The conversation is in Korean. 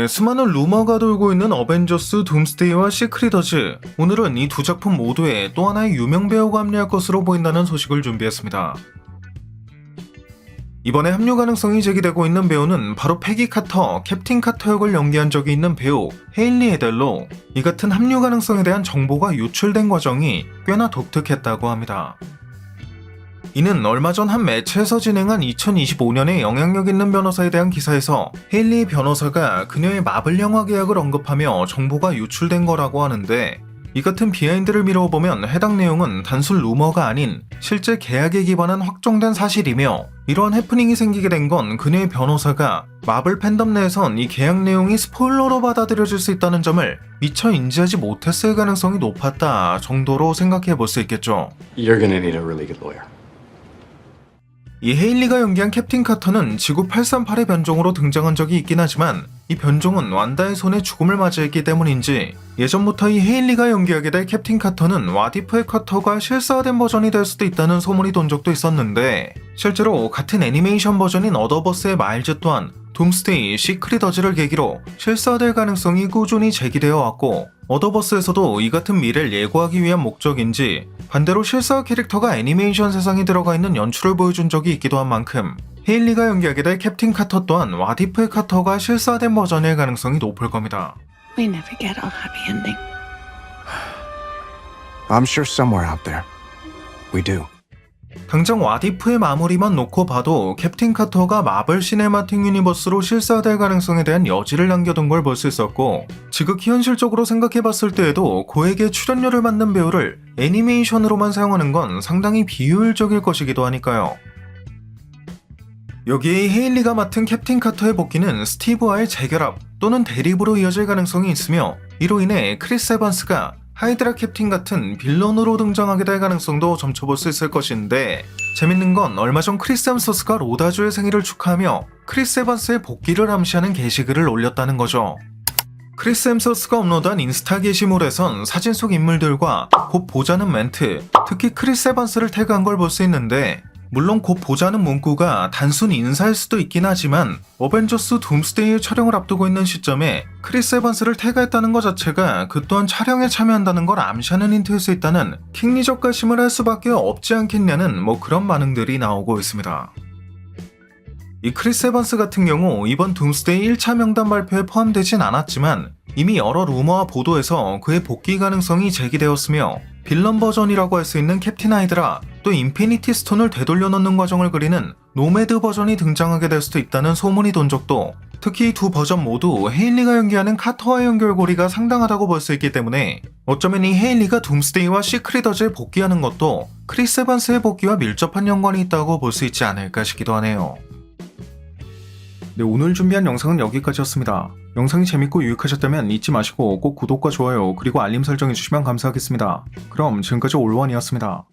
수많은 루머가 돌고 있는 어벤져스 둠스데이와 시크릿어즈. 오늘은 이 두 작품 모두에 또 하나의 유명 배우가 합류할 것으로 보인다는 소식을 준비했습니다. 이번에 합류 가능성이 제기되고 있는 배우는 바로 패기 카터, 캡틴 카터 역을 연기한 적이 있는 배우 헤일리 에델로. 이 같은 합류 가능성에 대한 정보가 유출된 과정이 꽤나 독특했다고 합니다. 이는 얼마 전 한 매체에서 진행한 2025년에 영향력 있는 변호사에 대한 기사에서 헤일리 변호사가 그녀의 마블 영화 계약을 언급하며 정보가 유출된 거라고 하는데, 이 같은 비하인드를 미뤄보면 해당 내용은 단순 루머가 아닌 실제 계약에 기반한 확정된 사실이며, 이러한 해프닝이 생기게 된 건 그녀의 변호사가 마블 팬덤 내에선 이 계약 내용이 스포일러로 받아들여질 수 있다는 점을 미처 인지하지 못했을 가능성이 높았다 정도로 생각해 볼 수 있겠죠. You're gonna need a really good lawyer. 이 헤일리가 연기한 캡틴 카터는 지구 838의 변종으로 등장한 적이 있긴 하지만, 이 변종은 완다의 손에 죽음을 맞이했기 때문인지 예전부터 이 헤일리가 연기하게 될 캡틴 카터는 와디프의 카터가 실사화된 버전이 될 수도 있다는 소문이 돈 적도 있었는데, 실제로 같은 애니메이션 버전인 어더버스의 마일즈 또한 둠스데이, 시크릿어즈를 계기로 실사화될 가능성이 꾸준히 제기되어 왔고, 어더버스에서도 이 같은 미래를 예고하기 위한 목적인지 반대로 실사화 캐릭터가 애니메이션 세상에 들어가 있는 연출을 보여준 적이 있기도 한 만큼, 헤일리가 연기하게 될 캡틴 카터 또한 와디프의 카터가 실사화된 버전일 가능성이 높을 겁니다. We never get a happy ending. I'm sure somewhere out there, we do. 당장 와디프의 마무리만 놓고 봐도 캡틴 카터가 마블 시네마틱 유니버스로 실사될 가능성에 대한 여지를 남겨둔 걸 볼 수 있었고, 지극히 현실적으로 생각해봤을 때에도 고액의 출연료를 받는 배우를 애니메이션으로만 사용하는 건 상당히 비효율적일 것이기도 하니까요. 여기에 헤일리가 맡은 캡틴 카터의 복귀는 스티브와의 재결합 또는 대립으로 이어질 가능성이 있으며, 이로 인해 크리스 에반스가 하이드라 캡틴 같은 빌런으로 등장하게 될 가능성도 점쳐볼 수 있을 것인데, 재밌는 건 얼마 전 크리스 햄서스가 로다주의 생일을 축하하며 크리스 에반스의 복귀를 암시하는 게시글을 올렸다는 거죠. 크리스 햄서스가 업로드한 인스타 게시물에선 사진 속 인물들과 곧 보자는 멘트, 특히 크리스 에반스를 태그한 걸 볼 수 있는데, 물론 곧 보자는 문구가 단순 인사일 수도 있긴 하지만, 어벤져스 둠스데이 촬영을 앞두고 있는 시점에 크리스 에반스를 태그했다는 것 자체가 그 또한 촬영에 참여한다는 걸 암시하는 힌트일 수 있다는 킹리적 가심을 할 수밖에 없지 않겠냐는 그런 반응들이 나오고 있습니다. 이 크리스 에반스 같은 경우 이번 둠스데이 1차 명단 발표에 포함되진 않았지만, 이미 여러 루머와 보도에서 그의 복귀 가능성이 제기되었으며, 빌런 버전이라고 할 수 있는 캡틴 하이드라, 또 인피니티 스톤을 되돌려 넣는 과정을 그리는 노매드 버전이 등장하게 될 수도 있다는 소문이 돈 적도, 특히 이 두 버전 모두 헤일리가 연기하는 카터와의 연결고리가 상당하다고 볼 수 있기 때문에, 어쩌면 이 헤일리가 둠스데이와 시크릿어즈에 복귀하는 것도 크리스 에반스의 복귀와 밀접한 연관이 있다고 볼 수 있지 않을까 싶기도 하네요. 네, 오늘 준비한 영상은 여기까지였습니다. 영상이 재밌고 유익하셨다면 잊지 마시고 꼭 구독과 좋아요 그리고 알림 설정해주시면 감사하겠습니다. 그럼 지금까지 올원이었습니다.